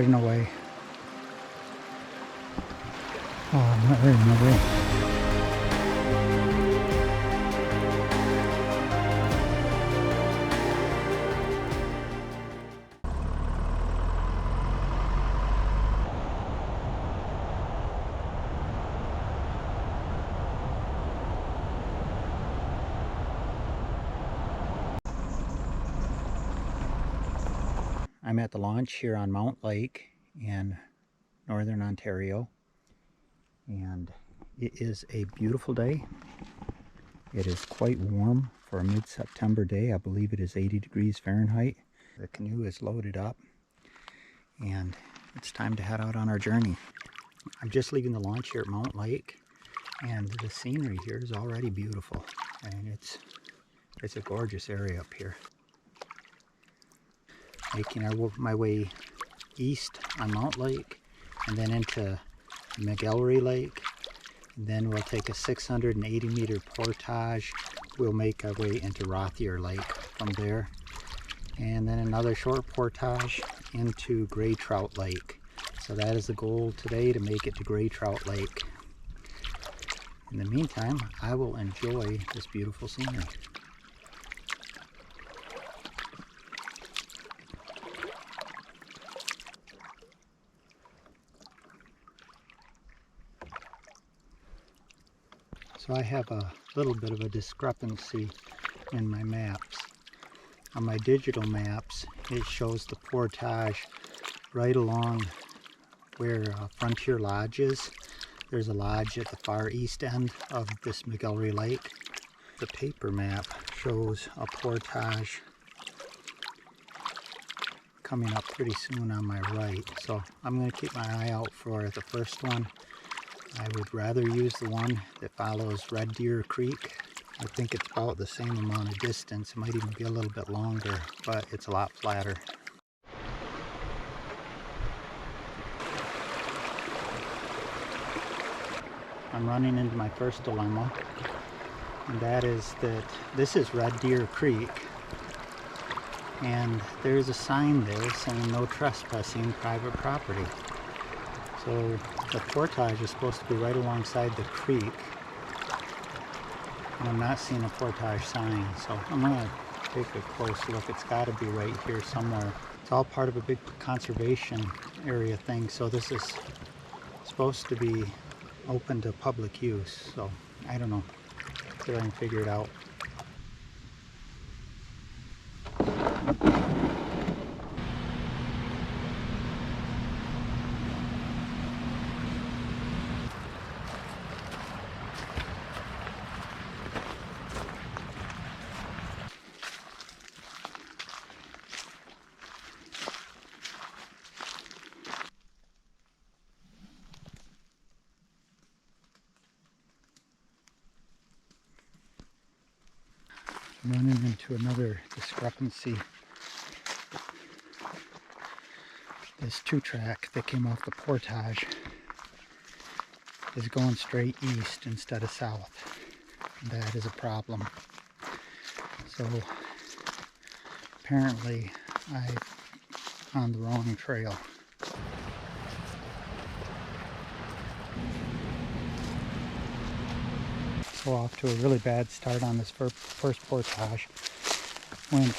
There's no way. Oh, there's no way. I'm at the launch here on Mount Lake in northern Ontario, and it is a beautiful day. It is quite warm for a mid-September day. I believe it is 80 degrees Fahrenheit. The canoe is loaded up and it's time to head out on our journey. I'm just leaving the launch here at Mount Lake, and the scenery here is already beautiful, and it's a gorgeous area up here. Making my way east on Mount Lake and then into Mcelrea Lake, and then we'll take a 680 meter portage. We'll make our way into Rottier Lake from there, and then another short portage into Gray Trout Lake. So that is the goal today, to make it to Gray Trout Lake. In the meantime, I will enjoy this beautiful scenery. So I have a little bit of a discrepancy in my maps. On my digital maps, it shows the portage right along where Frontier Lodge is. There's a lodge at the far east end of this Mcelrea Lake. The paper map shows a portage coming up pretty soon on my right. So I'm going to keep my eye out for the first one. I would rather use the one that follows Red Deer Creek. I think it's about the same amount of distance. It might even be a little bit longer, but it's a lot flatter. I'm running into my first dilemma, and that is that this is Red Deer Creek, and there's a sign there saying no trespassing private property. So the portage is supposed to be right alongside the creek, and I'm not seeing a portage sign, so I'm going to take a close look. It's got to be right here somewhere. It's all part of a big conservation area thing, so this is supposed to be open to public use, so I don't know. See if I can figure it out. I'm running into another discrepancy. This 2-track that came off the portage is going straight east instead of south. That is a problem. So apparently I'm on the wrong trail. So off to a really bad start on this first portage. Went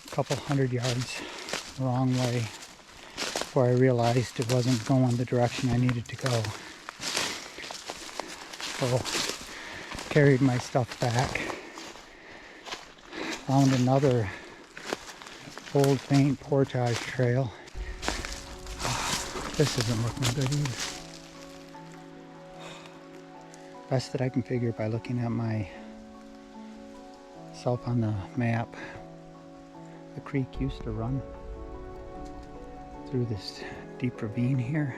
a couple hundred yards the wrong way before I realized it wasn't going the direction I needed to go. So carried my stuff back. Found another old faint portage trail. This isn't looking good either. Best that I can figure by looking at myself on the map, the creek used to run through this deep ravine here,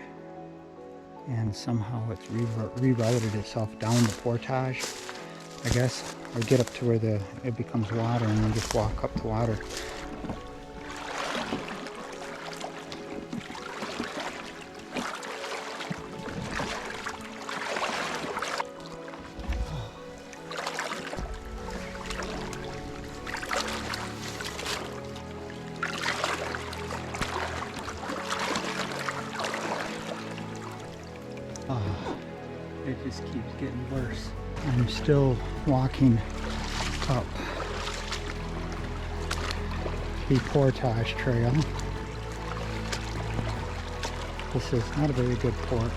and somehow it's rerouted itself down the portage, I guess, or get up to where it becomes water and then just walk up the water. getting worse. I'm still walking up the Portage Trail. This is not a very good port.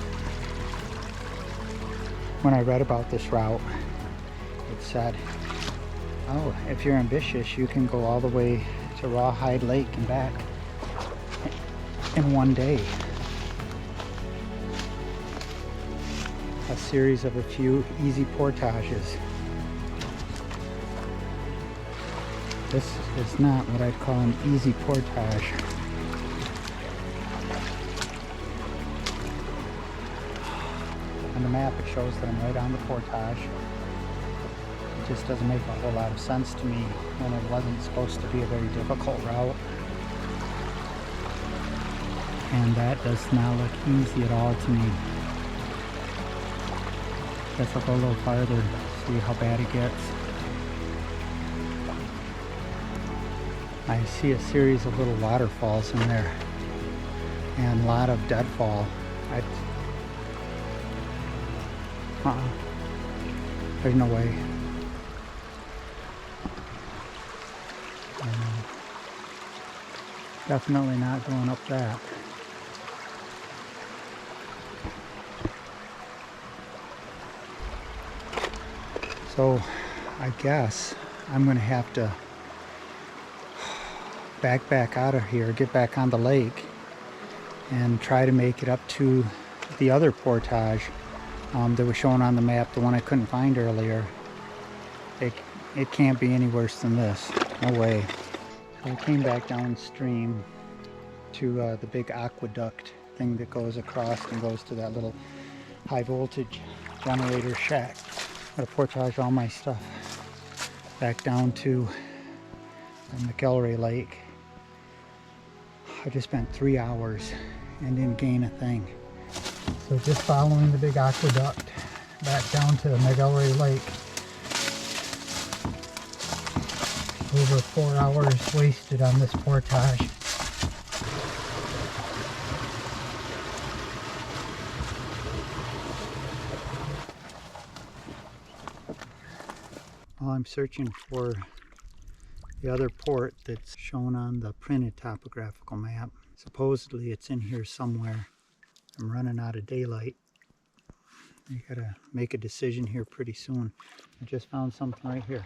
When I read about this route, it said, oh, if you're ambitious, you can go all the way to Rawhide Lake and back in one day. A series of a few easy portages. This is not what I'd call an easy portage. On the map it shows that I'm right on the portage. It just doesn't make a whole lot of sense to me when it wasn't supposed to be a very difficult route. And that does not look easy at all to me. Guess I'll go a little farther, see how bad it gets. I see a series of little waterfalls in there and a lot of deadfall. There's no way. Definitely not going up that. So I guess I'm going to have to back out of here, get back on the lake, and try to make it up to the other portage that was shown on the map, the one I couldn't find earlier. It can't be any worse than this. No way. So I came back downstream to the big aqueduct thing that goes across and goes to that little high voltage generator shack. Gotta portage all my stuff back down to Mcelrea Lake. I just spent 3 hours and didn't gain a thing. So just following the big aqueduct back down to Mcelrea Lake. Over 4 hours wasted on this portage. Well, I'm searching for the other port that's shown on the printed topographical map. Supposedly it's in here somewhere. I'm running out of daylight. I gotta make a decision here pretty soon. I just found something right here.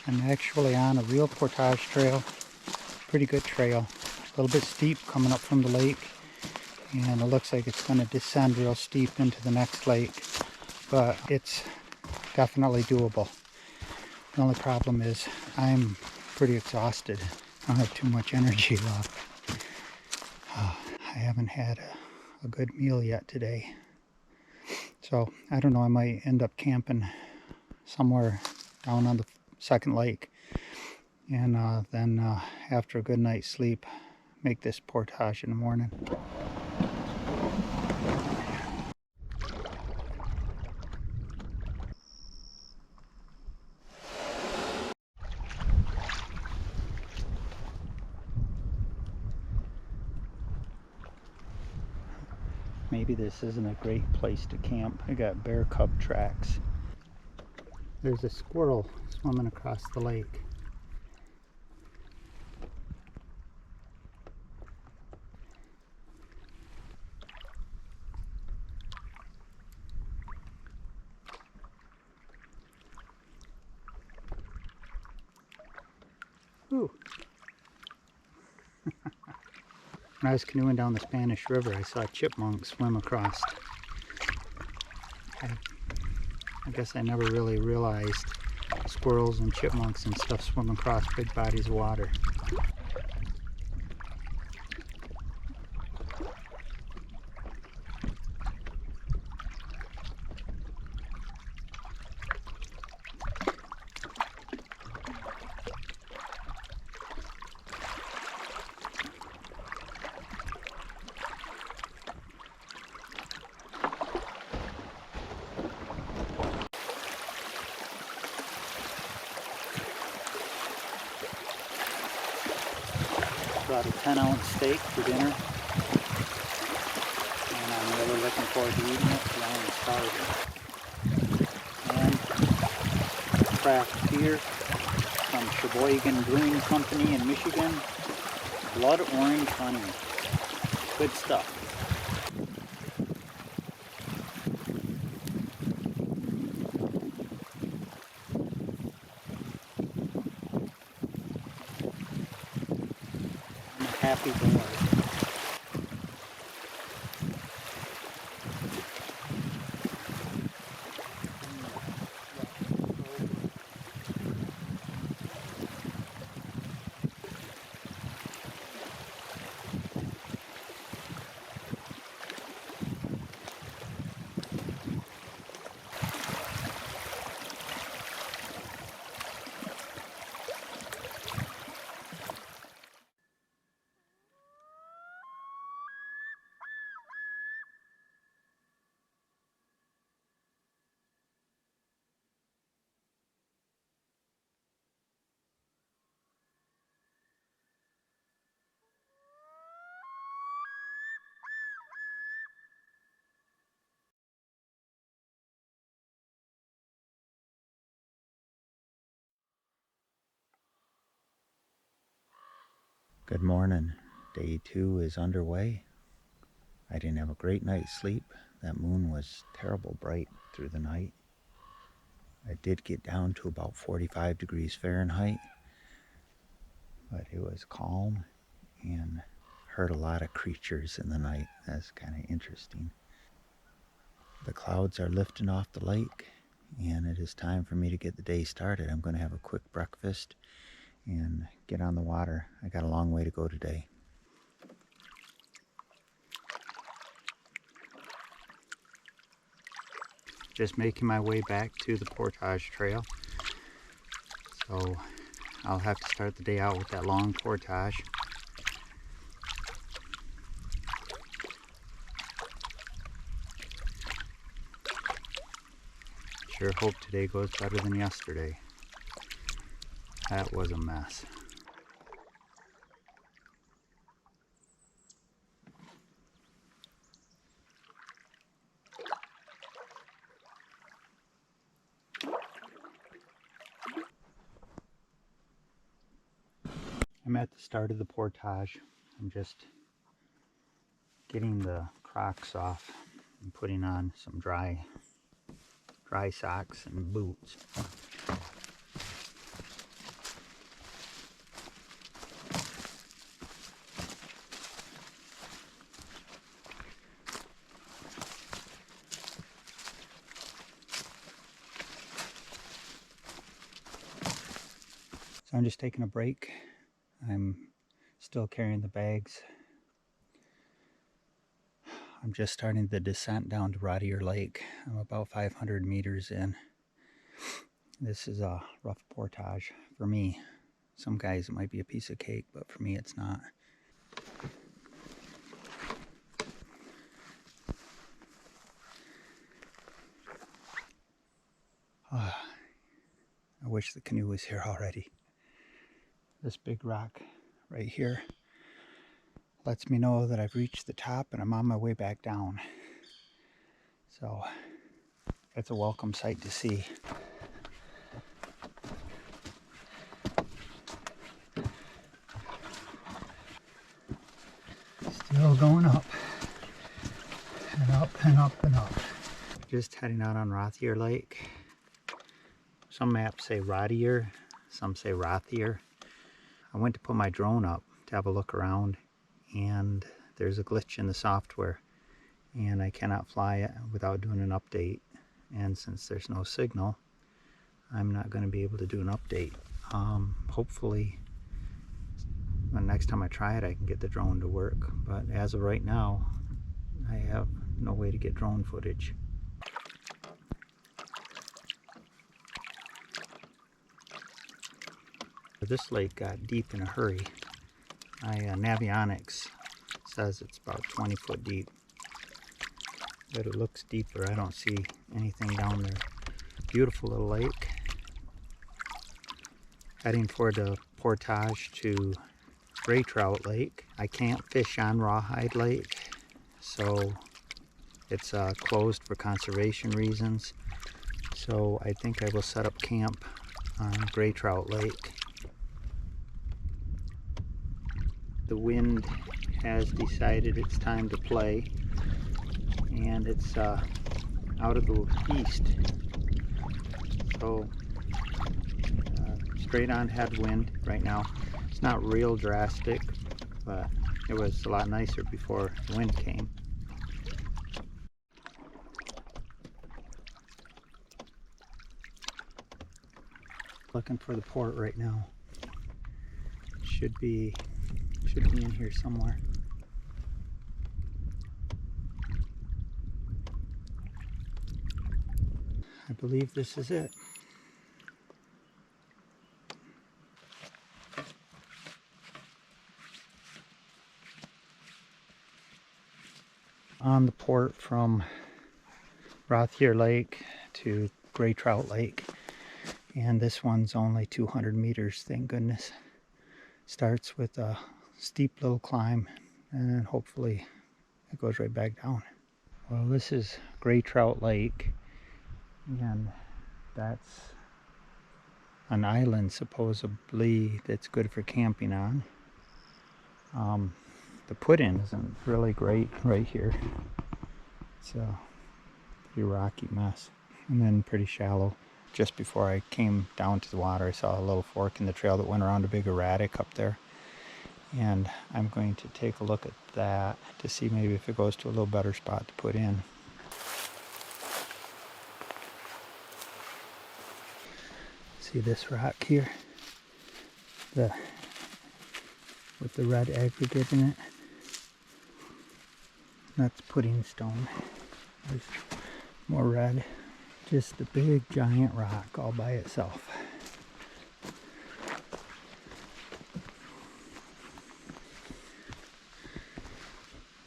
I'm actually on a real portage trail. Pretty good trail. A little bit steep coming up from the lake, and it looks like it's going to descend real steep into the next lake, but it's definitely doable. The only problem is I'm pretty exhausted. I don't have too much energy left. I haven't had a good meal yet today, so I don't know, I might end up camping somewhere down on the second lake, and then after a good night's sleep, make this portage in the morning. Maybe this isn't a great place to camp. I got bear cub tracks. There's a squirrel swimming across the lake. Ooh. When I was canoeing down the Spanish River, I saw a chipmunk swim across. I guess I never really realized squirrels and chipmunks and stuff swim across big bodies of water. Brought a 10-ounce steak for dinner, and I'm really looking forward to eating it because I am starving. And craft beer from Sheboygan Brewing Company in Michigan. Blood Orange Honey. Good stuff. I'm a happy boy. Good morning. Day 2 is underway. I didn't have a great night's sleep. That moon was terrible bright through the night. I did get down to about 45 degrees Fahrenheit, but it was calm and heard a lot of creatures in the night. That's kind of interesting. The clouds are lifting off the lake, and it is time for me to get the day started. I'm going to have a quick breakfast and get on the water. I got a long way to go today. Just making my way back to the portage trail. So I'll have to start the day out with that long portage. Sure hope today goes better than yesterday. That was a mess. I'm at the start of the portage. I'm just getting the Crocs off and putting on some dry socks and boots. So I'm just taking a break. I'm still carrying the bags. I'm just starting the descent down to Rottier Lake. I'm about 500 meters in. This is a rough portage for me. Some guys it might be a piece of cake, but for me it's not. I wish the canoe was here already. This big rock right here lets me know that I've reached the top and I'm on my way back down. So it's a welcome sight to see. Still going up and up and up and up. Just heading out on Rottier Lake. Some maps say Rottier, some say Rottier. I went to put my drone up to have a look around, and there's a glitch in the software and I cannot fly it without doing an update, and since there's no signal I'm not going to be able to do an update. Hopefully the next time I try it I can get the drone to work, but as of right now I have no way to get drone footage. This lake got deep in a hurry. My Navionics says it's about 20 foot deep, but it looks deeper. I don't see anything down there. Beautiful little lake. Heading for the portage to Gray Trout Lake. I can't fish on Rawhide Lake, so it's closed for conservation reasons. So I think I will set up camp on Gray Trout Lake. The wind has decided it's time to play, and it's out of the east. So straight on headwind right now. It's not real drastic, but it was a lot nicer before the wind came. Looking for the port right now. Should be in here somewhere. I believe this is it. On the port from Rottier Lake to Gray Trout Lake, and this one's only 200 meters, thank goodness. Starts with a steep little climb, and then hopefully it goes right back down. Well, this is Gray Trout Lake, and that's an island supposedly that's good for camping on. The put-in isn't really great right here. It's a pretty rocky mess, and then pretty shallow. Just before I came down to the water, I saw a little fork in the trail that went around a big erratic up there, and I'm going to take a look at that to see maybe if it goes to a little better spot to put in. See this rock here, with the red aggregate in it? That's Puddingstone. There's more red. Just a big giant rock all by itself.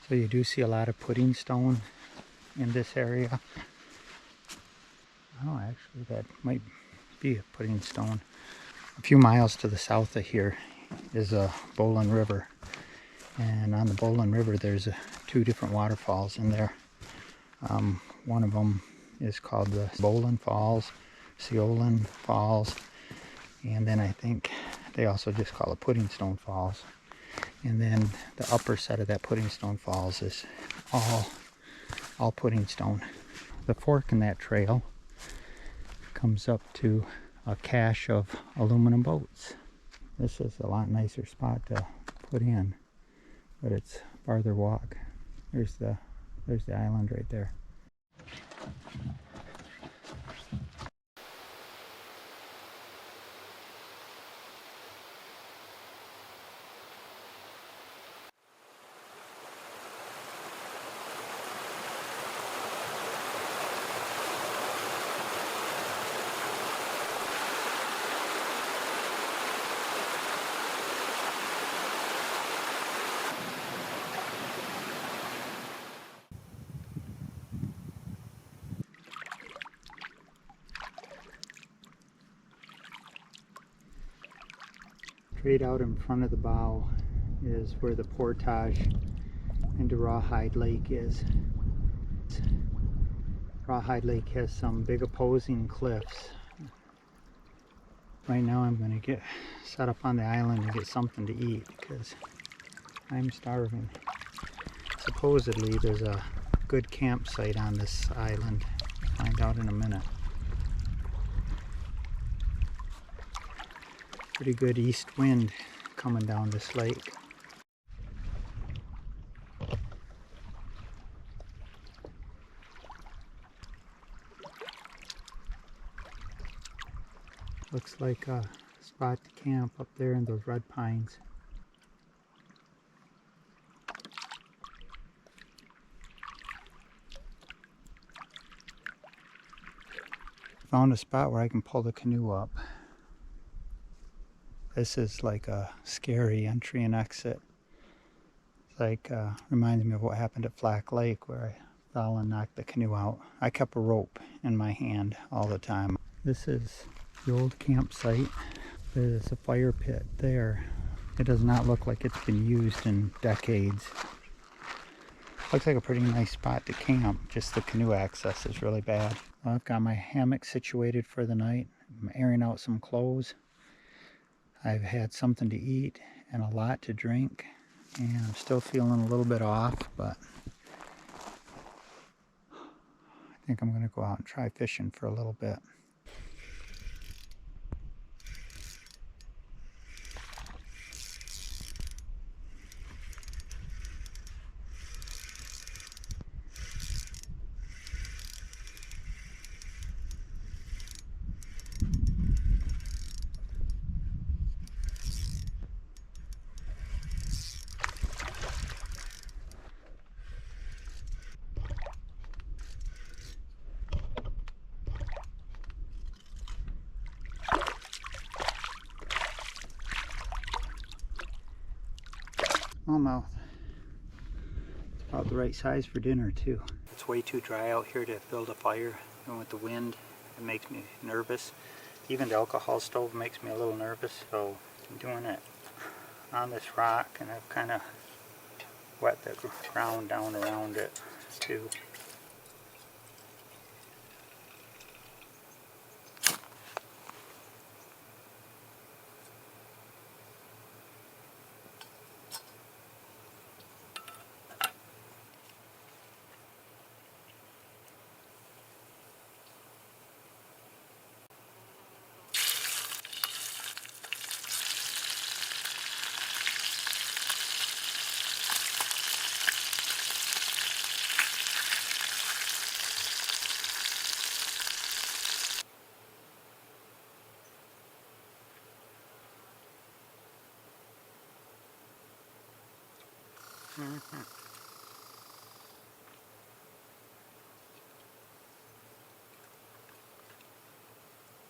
So you do see a lot of Puddingstone in this area. Oh, actually that might be a Puddingstone. A few miles to the south of here is a Boland River. And on the Boland River there's two different waterfalls in there. One of them is called the Boland Falls, Seolan Falls, and then I think they also just call it Puddingstone Falls. And then the upper set of that Puddingstone Falls is all Puddingstone. The fork in that trail comes up to a cache of aluminum boats. This is a lot nicer spot to put in, but it's farther walk. There's the island right there. Straight out in front of the bow is where the portage into Rawhide Lake is. Rawhide Lake has some big opposing cliffs. Right now I'm going to get set up on the island and get something to eat because I'm starving. Supposedly there's a good campsite on this island. Find out in a minute. Pretty good east wind coming down this lake. Looks like a spot to camp up there in those red pines. Found a spot where I can pull the canoe up. This is like a scary entry and exit. It's like, reminds me of what happened at Flack Lake where I fell and knocked the canoe out. I kept a rope in my hand all the time. This is the old campsite. There's a fire pit there It does not look like it's been used in decades. Looks like a pretty nice spot to camp, just the canoe access is really bad. Well, I've got my hammock situated for the night. I'm airing out some clothes. I've had something to eat and a lot to drink, and I'm still feeling a little bit off, but I think I'm going to go out and try fishing for a little bit. Smallmouth. It's about the right size for dinner too. It's way too dry out here to build a fire, and with the wind it makes me nervous. Even the alcohol stove makes me a little nervous, so I'm doing it on this rock, and I've kind of wet the ground down around it too.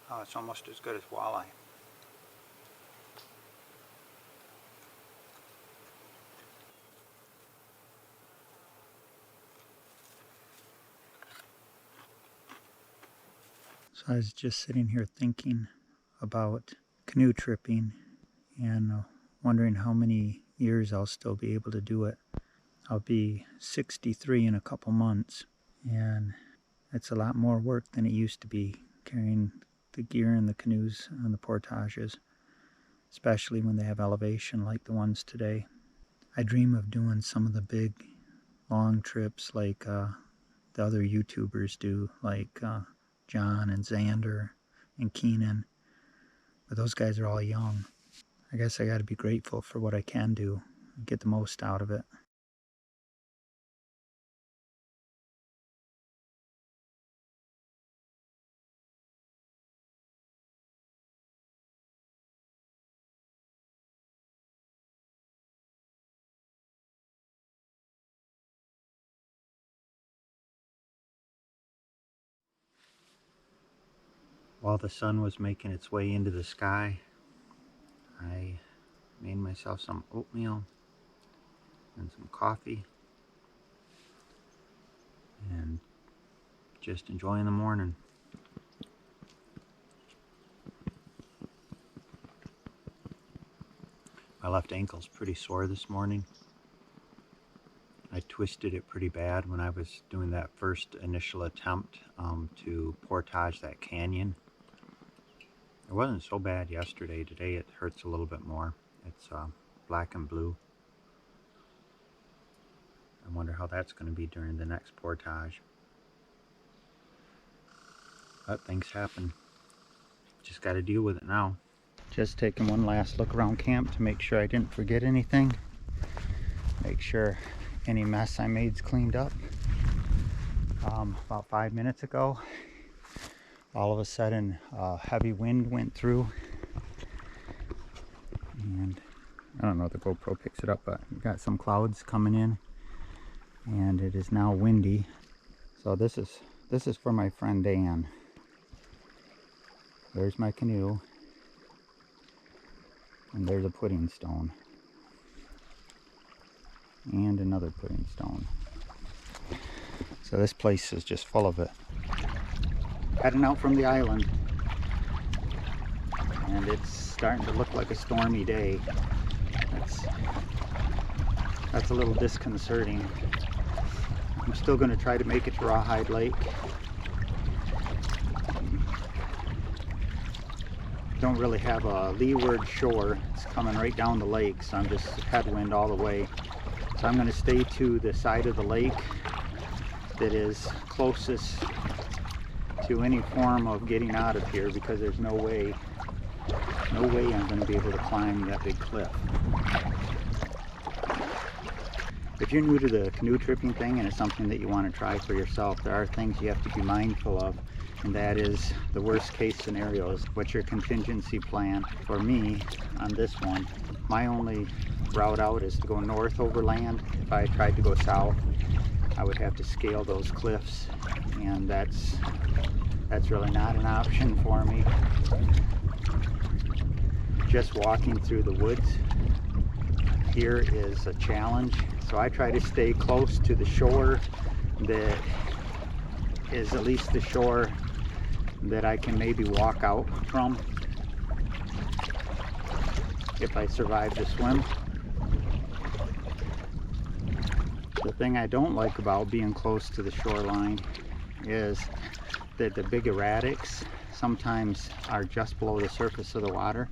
Oh, it's almost as good as walleye. So I was just sitting here thinking about canoe tripping and wondering how many years I'll still be able to do it. I'll be 63 in a couple months, and it's a lot more work than it used to be, carrying the gear and the canoes on the portages, especially when they have elevation like the ones today. I dream of doing some of the big long trips like the other YouTubers do, like John and Xander and Keenan, but those guys are all young. I guess I got to be grateful for what I can do and get the most out of it. While the sun was making its way into the sky, I made myself some oatmeal and some coffee and just enjoying the morning. My left ankle's pretty sore this morning. I twisted it pretty bad when I was doing that first initial attempt to portage that canyon. It wasn't so bad yesterday. Today it hurts a little bit more. It's black and blue. I wonder how that's going to be during the next portage. But things happen. Just got to deal with it now. Just taking one last look around camp to make sure I didn't forget anything. Make sure any mess I made's cleaned up. About 5 minutes ago, all of a sudden heavy wind went through, and I don't know if the GoPro picks it up, but we got some clouds coming in and it is now windy. So this is for my friend Dan. There's my canoe, and there's a Puddingstone and another Puddingstone. So this place is just full of it. Heading out from the island, and it's starting to look like a stormy day. that's a little disconcerting. I'm still going to try to make it to Rawhide Lake. Don't really have a leeward shore. It's coming right down the lake, so I'm just headwind all the way. So I'm going to stay to the side of the lake that is closest to any form of getting out of here, because there's no way I'm going to be able to climb that big cliff. If you're new to the canoe tripping thing and it's something that you want to try for yourself, there are things you have to be mindful of, and that is the worst case scenarios. What's your contingency plan? For me, on this one, my only route out is to go north over land. If I tried to go south, I would have to scale those cliffs, and that's really not an option for me. Just walking through the woods here is a challenge, so I try to stay close to the shore that is at least the shore that I can maybe walk out from if I survive the swim. The thing I don't like about being close to the shoreline is that the big erratics sometimes are just below the surface of the water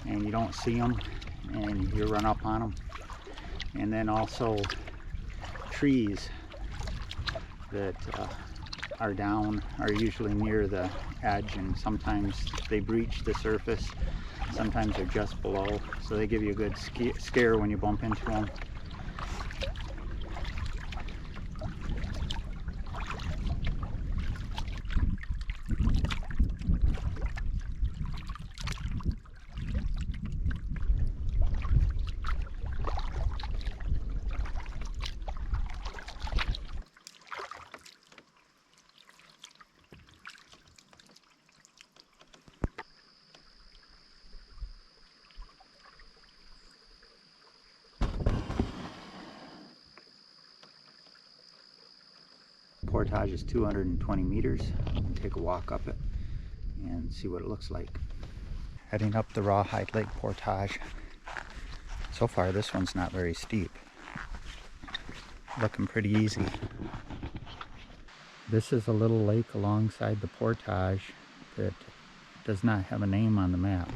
and you don't see them and you run up on them. And then also trees that are down are usually near the edge, and sometimes they breach the surface, sometimes they're just below, so they give you a good scare when you bump into them. Portage is 220 meters. I'm going to take a walk up it and see what it looks like. Heading up the Rawhide Lake portage. So far this one's not very steep. Looking pretty easy. This is a little lake alongside the portage that does not have a name on the map.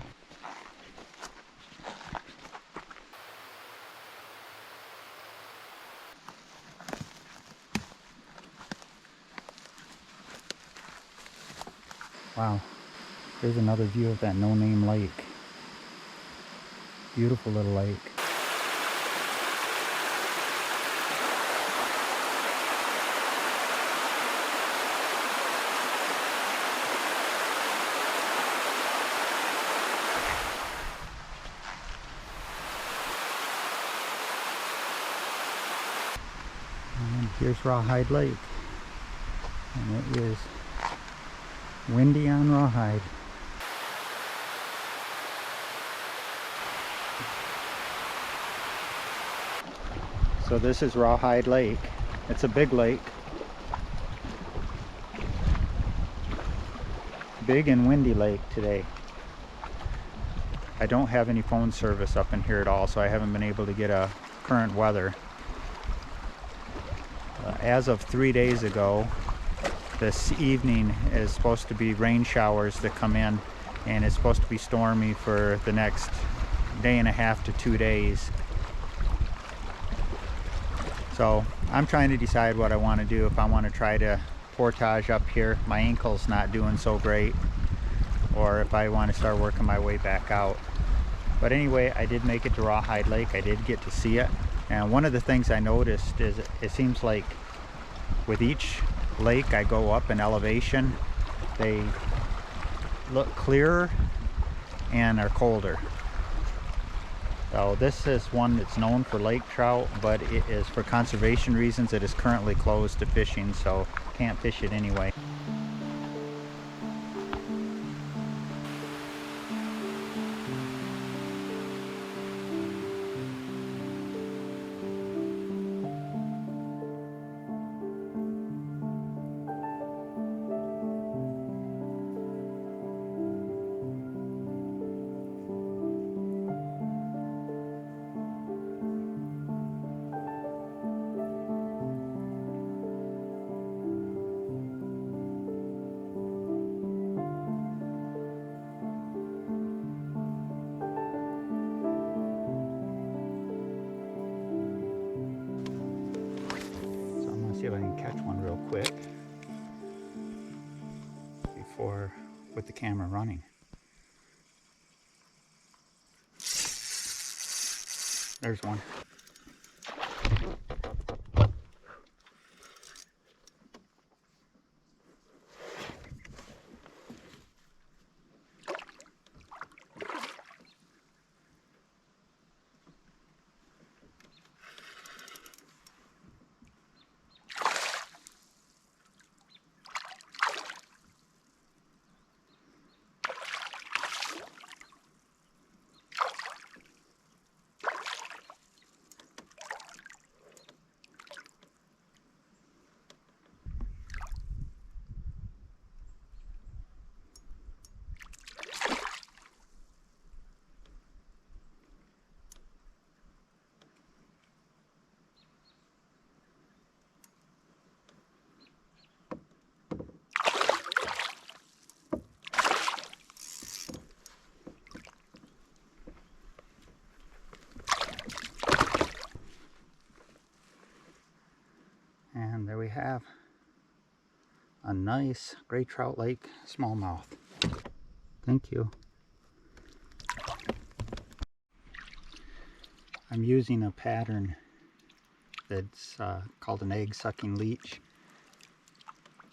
Wow, there's another view of that no-name lake. Beautiful little lake. And here's Rawhide Lake, and it is windy on Rawhide. So this is Rawhide Lake. It's a big lake. Big and windy lake today. I don't have any phone service up in here at all, so I haven't been able to get a current weather. As of 3 days ago, this evening is supposed to be rain showers that come in, and it's supposed to be stormy for the next day and a half to 2 days. So I'm trying to decide what I want to do. If I want to try to portage up here, my ankle's not doing so great, or if I want to start working my way back out. But anyway, I did make it to Rawhide Lake. I did get to see it, and one of the things I noticed is it seems like with each lake I go up in elevation, they look clearer and are colder. So this is one that's known for lake trout, but it is, for conservation reasons, it is currently closed to fishing, so can't fish it anyway. see if I can catch one real quick before with the camera running. There's one. And there we have a nice gray trout lake smallmouth. Thank you. I'm using a pattern that's called an egg sucking leech.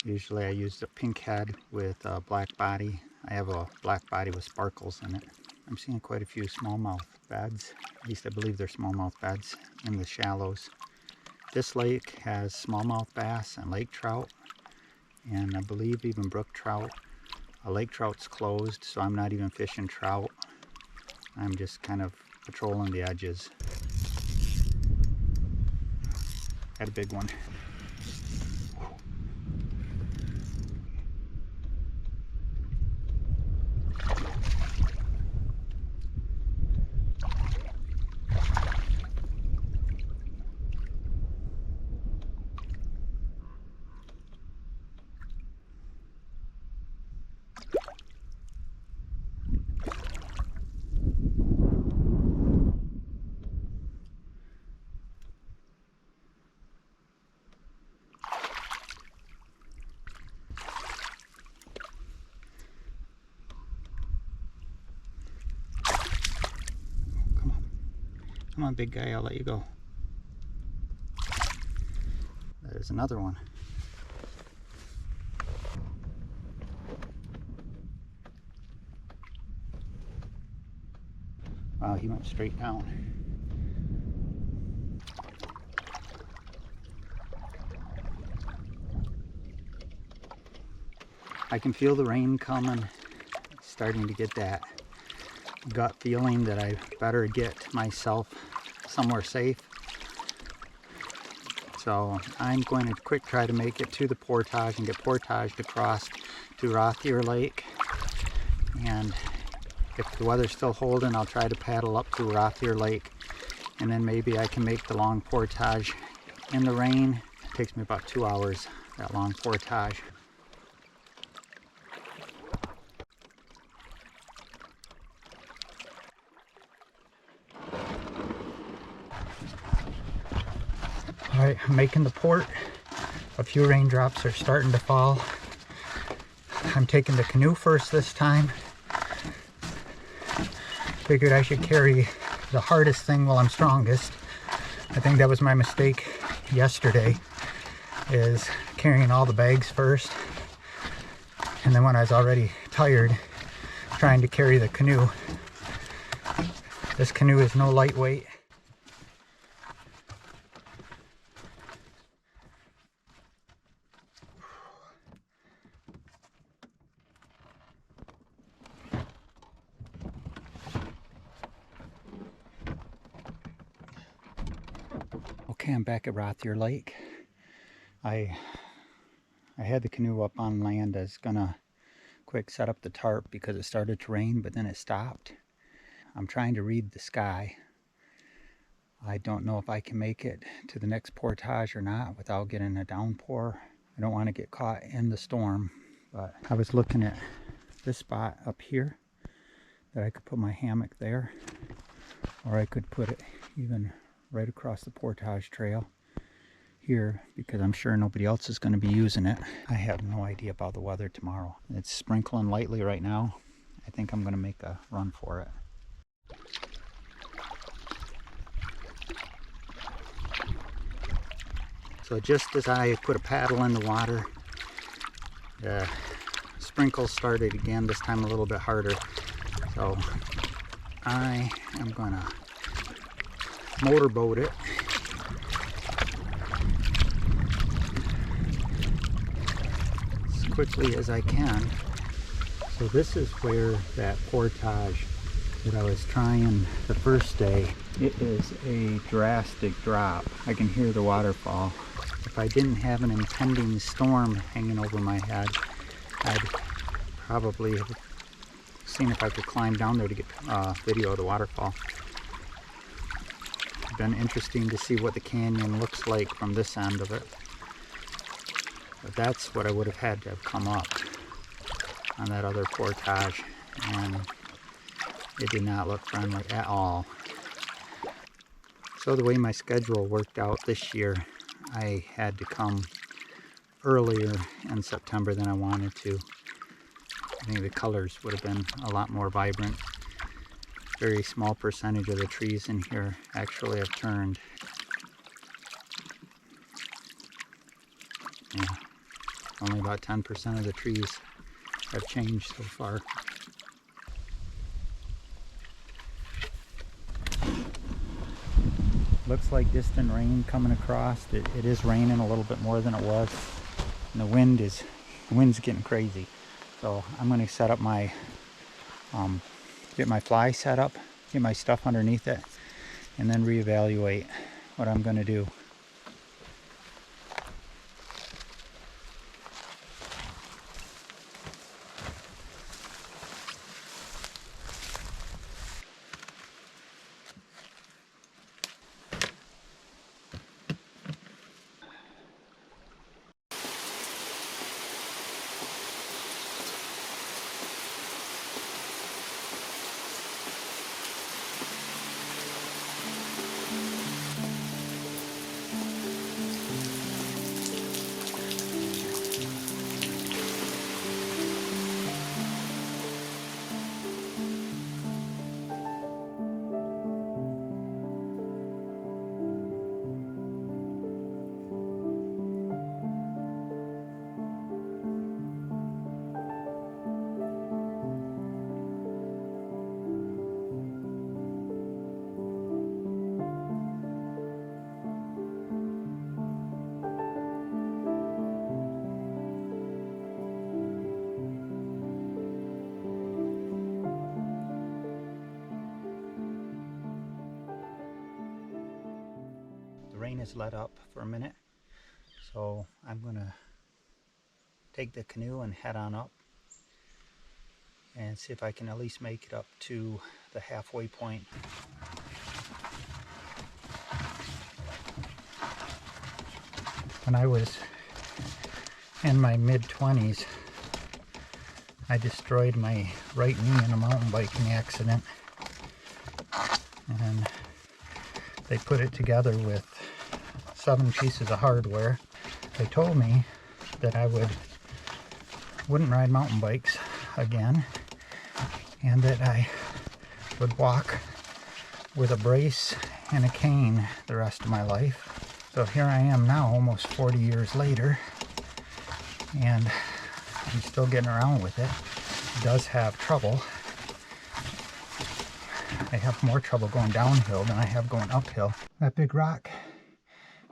Usually I use a pink head with a black body. I have a black body with sparkles in it. I'm seeing quite a few smallmouth beds. At least I believe they're smallmouth beds in the shallows. This lake has smallmouth bass and lake trout, and I believe even brook trout. Lake trout's closed, so I'm not even fishing trout. I'm just kind of patrolling the edges. Had a big one. Come on, big guy, I'll let you go. There's another one. Wow, he went straight down. I can feel the rain coming. Starting to get that gut feeling that I better get myself somewhere safe. So I'm going to quick try to make it to the portage and get portaged across to Rottier Lake. And if the weather's still holding, I'll try to paddle up to Rottier Lake, and then maybe I can make the long portage in the rain. It takes me about 2 hours, that long portage. Alright, I'm making the port. A few raindrops are starting to fall. I'm taking the canoe first this time. Figured I should carry the hardest thing while I'm strongest. I think that was my mistake yesterday, is carrying all the bags first. And then when I was already tired, trying to carry the canoe. This canoe is no lightweight. Okay, I'm back at Rottier Lake. I had the canoe up on land. I was gonna quick set up the tarp because it started to rain, but then it stopped. I'm trying to read the sky. I don't know if I can make it to the next portage or not without getting a downpour. I don't want to get caught in the storm, but I was looking at this spot up here that I could put my hammock there, or I could put it even right across the portage trail here because I'm sure nobody else is going to be using it. I have no idea about the weather tomorrow. It's sprinkling lightly right now. I think I'm going to make a run for it. So just as I put a paddle in the water, the sprinkles started again, this time a little bit harder. So I am going to motorboat it as quickly as I can. So this is where that portage that I was trying the first day, it is a drastic drop. I can hear the waterfall. If I didn't have an impending storm hanging over my head, I'd probably have seen if I could climb down there to get video of the waterfall. It's been interesting to see what the canyon looks like from this end of it. But that's what I would have had to have come up on that other portage, and it did not look friendly at all. So the way my schedule worked out this year, I had to come earlier in September than I wanted to. I think the colors would have been a lot more vibrant. Very small percentage of the trees in here actually have turned. Yeah, only about 10% of the trees have changed so far. Looks like distant rain coming across. It is raining a little bit more than it was, and the wind's getting crazy. So I'm going to set up my get my fly set up, get my stuff underneath it, and then reevaluate what I'm going to do. The rain has let up for a minute, so I'm going to take the canoe and head on up and see if I can at least make it up to the halfway point. When I was in my mid-20s, I destroyed my right knee in a mountain biking accident, and they put it together with 7 pieces of hardware. They told me that I wouldn't ride mountain bikes again, and that I would walk with a brace and a cane the rest of my life. So here I am now, almost 40 years later, and I'm still getting around with it. It does have trouble. I have more trouble going downhill than I have going uphill. That big rock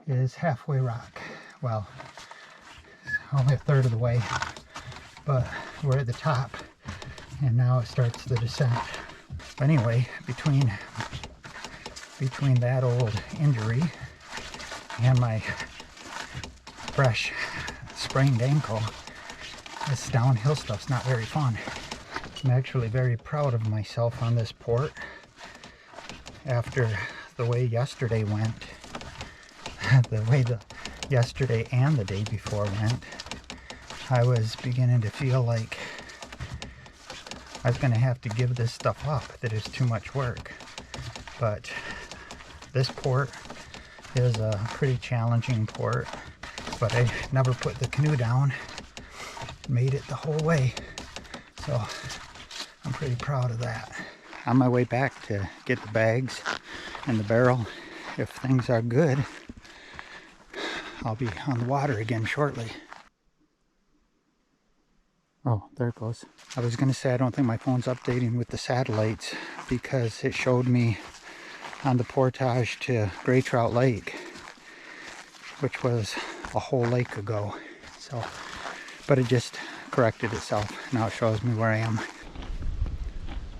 is halfway rock. Well, only a third of the way, but we're at the top, and now it starts the descent. But anyway, between that old injury and my fresh sprained ankle, this downhill stuff's not very fun. I'm actually very proud of myself on this port. After the way yesterday went, the way the yesterday and the day before went, I was beginning to feel like I was going to have to give this stuff up, that it's too much work. But this port is a pretty challenging port, but I never put the canoe down. Made it the whole way, so I'm pretty proud of that. On my way back to get the bags and the barrel, if things are good, I'll be on the water again shortly. Oh, there it goes. I was going to say I don't think my phone's updating with the satellites because it showed me on the portage to Trout Lake, which was a whole lake ago. So, but it just corrected itself. Now it shows me where I am.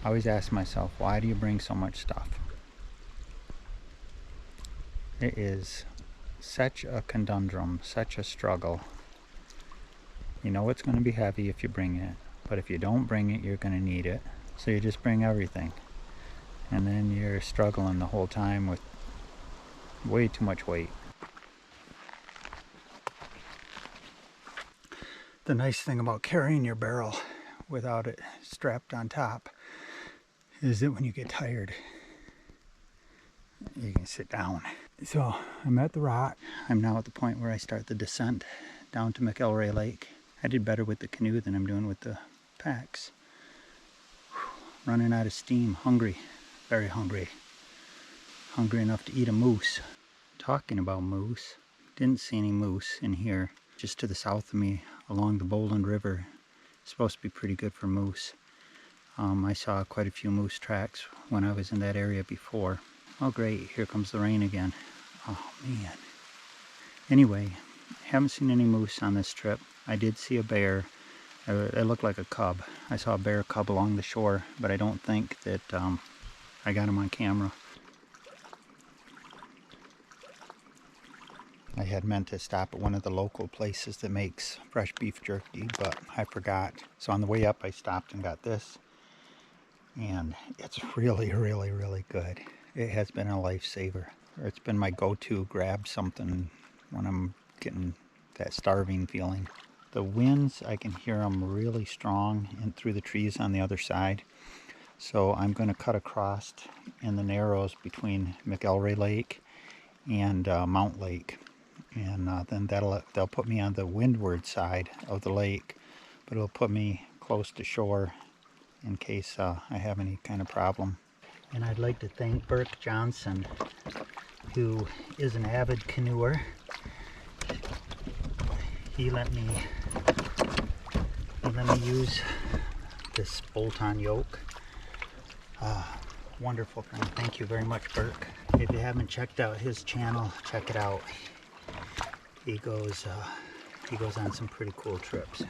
I always ask myself, why do you bring so much stuff? It is such a conundrum, such a struggle. You know it's going to be heavy if you bring it, but if you don't bring it, you're going to need it. So you just bring everything. And then you're struggling the whole time with way too much weight. The nice thing about carrying your barrel without it strapped on top is that when you get tired, you can sit down. So I'm at the rock. I'm now at the point where I start the descent down to Mcelrea Lake. I did better with the canoe than I'm doing with the packs. Running out of steam, hungry, very hungry. Hungry enough to eat a moose. Talking about moose, didn't see any moose in here. Just to the south of me along the Boland River. It's supposed to be pretty good for moose. I saw quite a few moose tracks when I was in that area before. Oh great, here comes the rain again. Oh man. Anyway, haven't seen any moose on this trip. I did see a bear. It looked like a cub. I saw a bear cub along the shore, but I don't think that I got him on camera. I had meant to stop at one of the local places that makes fresh beef jerky, but I forgot. So on the way up, I stopped and got this. And it's really, really, really good. It has been a lifesaver. It's been my go-to grab something when I'm getting that starving feeling. The winds, I can hear them really strong and through the trees on the other side. So I'm going to cut across in the narrows between Mcelrea Lake and Mount Lake. And then they'll put me on the windward side of the lake, but it'll put me close to shore in case I have any kind of problem. And I'd like to thank Burke Johnson, who is an avid canoer. He let me use this bolt-on yoke. Wonderful thing. Thank you very much, Burke. If you haven't checked out his channel, check it out. He goes on some pretty cool trips.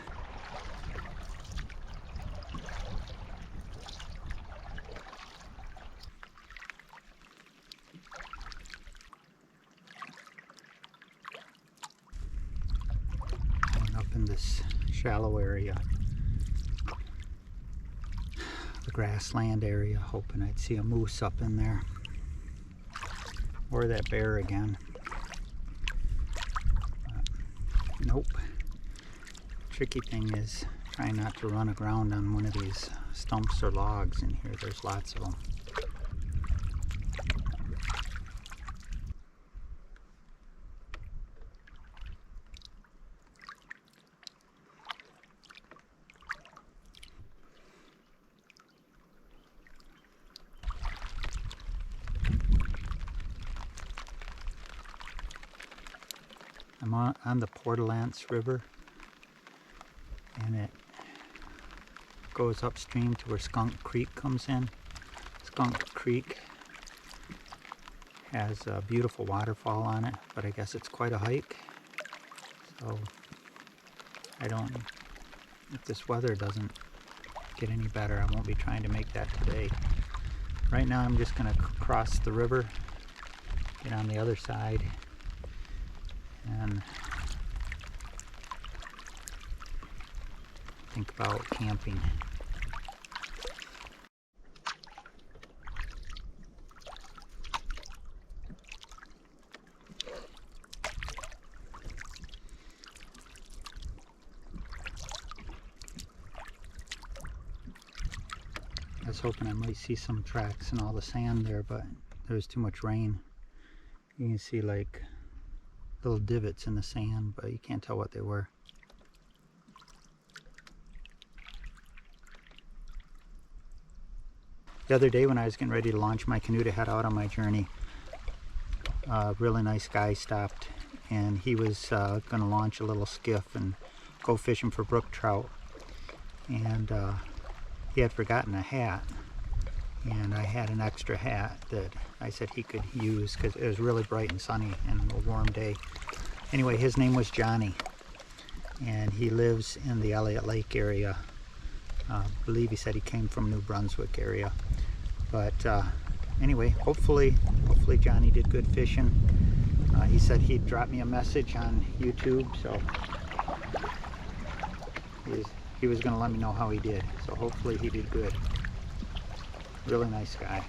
Going up in this shallow area, the grassland area, hoping I'd see a moose up in there, or that bear again. Nope. Tricky thing is trying not to run aground on one of these stumps or logs in here. There's lots of them. I'm on the Portelance River, and it goes upstream to where Skunk Creek comes in. Skunk Creek has a beautiful waterfall on it, but I guess it's quite a hike. So if this weather doesn't get any better, I won't be trying to make that today. Right now I'm just going to cross the river, get on the other side, and think about camping. I was hoping I might see some tracks in all the sand there, but there was too much rain. You can see like little divots in the sand, but you can't tell what they were. The other day when I was getting ready to launch my canoe to head out on my journey, a really nice guy stopped, and he was going to launch a little skiff and go fishing for brook trout. And he had forgotten a hat, and I had an extra hat that I said he could use because it was really bright and sunny and a warm day. Anyway, his name was Johnny, and he lives in the Rawhide Lake area. I believe he said he came from New Brunswick area. But anyway, hopefully Johnny did good fishing. He said he'd drop me a message on YouTube, so he was going to let me know how he did. So hopefully he did good. Really nice guy.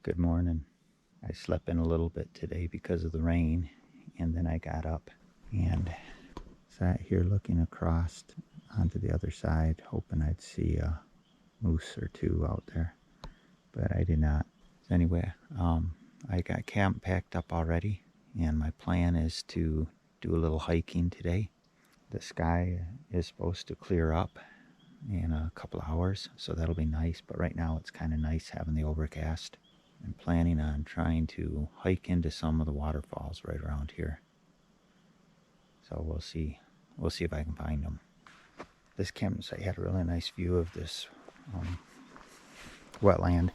Good morning. I slept in a little bit today because of the rain, and then I got up and sat here looking across onto the other side, hoping I'd see a moose or two out there, but I did not. Anyway, I got camp packed up already, and my plan is to do a little hiking today. The sky is supposed to clear up in a couple of hours, so that'll be nice, but right now it's kind of nice having the overcast. I'm planning on trying to hike into some of the waterfalls right around here. So we'll see if I can find them. This campsite had a really nice view of this wetland.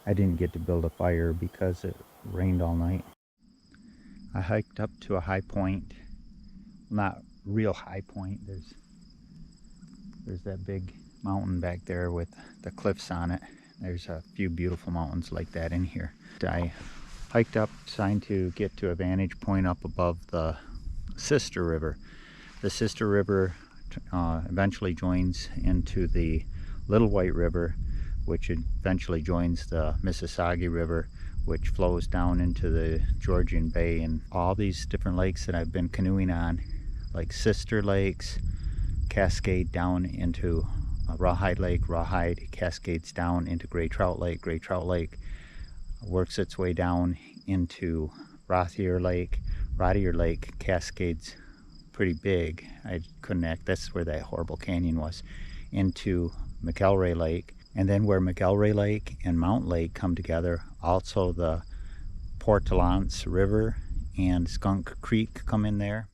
I didn't get to build a fire because it rained all night. I hiked up to a high point. Not real high point. There's that big mountain back there with the cliffs on it. There's a few beautiful mountains like that in here. I hiked up trying to get to a vantage point up above the Sister River. The Sister River eventually joins into the Little White River, which eventually joins the Mississagi River, which flows down into the Georgian Bay. And all these different lakes that I've been canoeing on, like sister lakes, cascade down into Rawhide Lake. Rawhide cascades down into Trout Lake. Trout Lake works its way down into Rottier Lake. Rottier Lake cascades pretty big. I couldn't act. That's where that horrible canyon was. Into Mcelrea Lake. And then where Mcelrea Lake and Mount Lake come together, also the Portelance River and Skunk Creek come in there.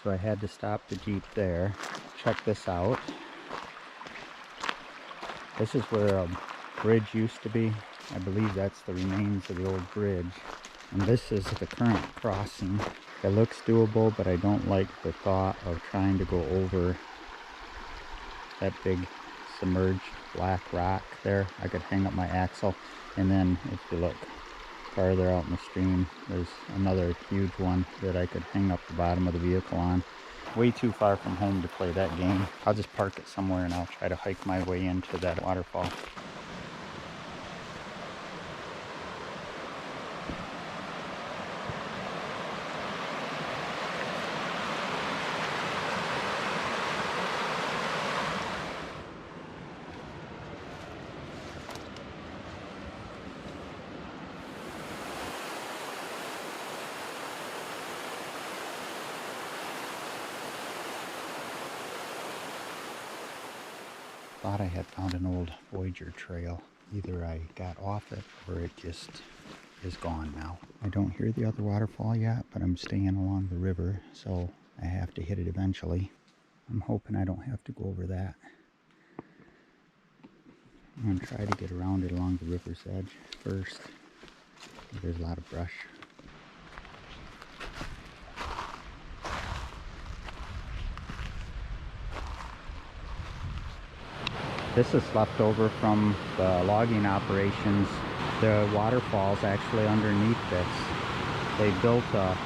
So I had to stop the Jeep there. Check this out. This is where a bridge used to be. I believe that's the remains of the old bridge. And this is the current crossing. It looks doable, but I don't like the thought of trying to go over that big submerged black rock there. I could hang up my axle, and then if you look farther out in the stream, there's another huge one that I could hang up the bottom of the vehicle on. Way too far from home to play that game. I'll just park it somewhere and I'll try to hike my way into that waterfall. Thought I had found an old Voyager trail. Either I got off it or it just is gone now. I don't hear the other waterfall yet, but I'm staying along the river, so I have to hit it eventually. I'm hoping I don't have to go over that. I'm going to try to get around it along the river's edge first. There's a lot of brush. This is left over from the logging operations. The waterfall's actually underneath this. They built a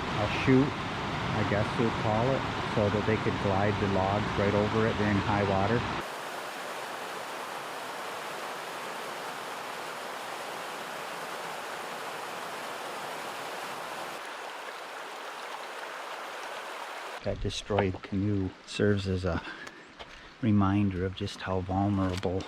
chute, I guess you'd call it, so that they could glide the logs right over it during high water. That destroyed canoe serves as a reminder of just how vulnerable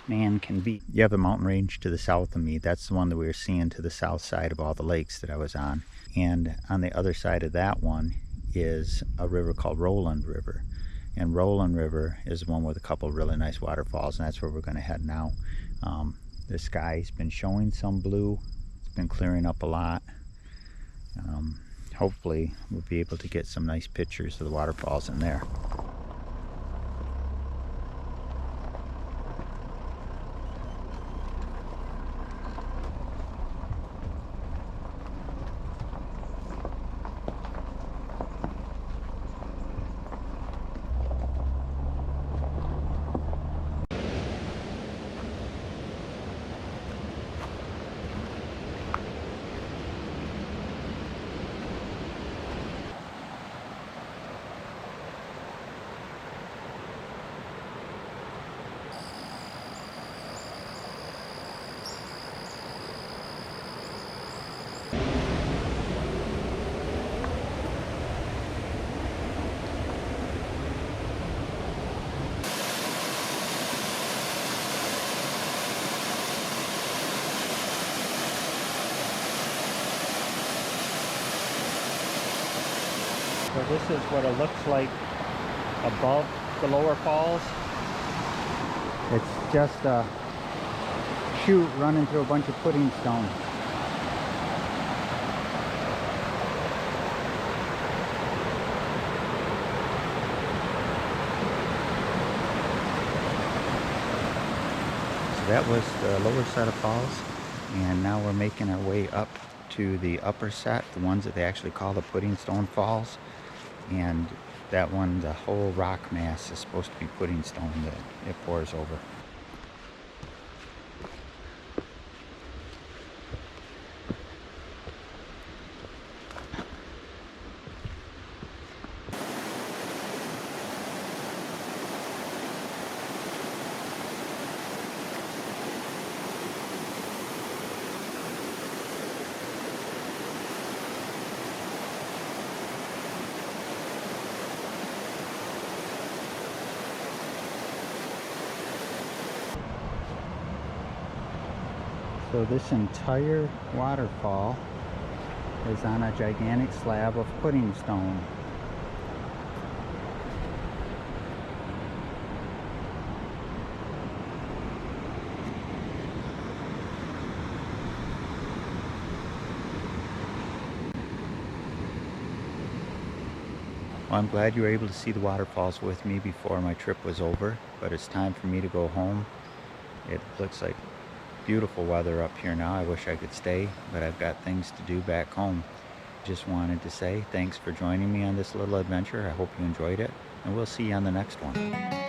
man can be. You have the mountain range to the south of me. That's the one that we were seeing to the south side of all the lakes that I was on. And on the other side of that one is a river called Roland River. And Roland River is one with a couple of really nice waterfalls, and that's where we're going to head now. The sky's been showing some blue. It's been clearing up a lot. Hopefully we'll be able to get some nice pictures of the waterfalls in there. So this is what it looks like above the lower falls. It's just a chute running through a bunch of puddingstone. So that was the lower set of falls, and now we're making our way up to the upper set, the ones that they actually call the Puddingstone Falls. And that one, the whole rock mass is supposed to be puddingstone that it pours over. So this entire waterfall is on a gigantic slab of puddingstone. Well, I'm glad you were able to see the waterfalls with me before my trip was over, but it's time for me to go home. It looks like beautiful weather up here now. I wish I could stay, but I've got things to do back home. Just wanted to say thanks for joining me on this little adventure. I hope you enjoyed it, and we'll see you on the next one.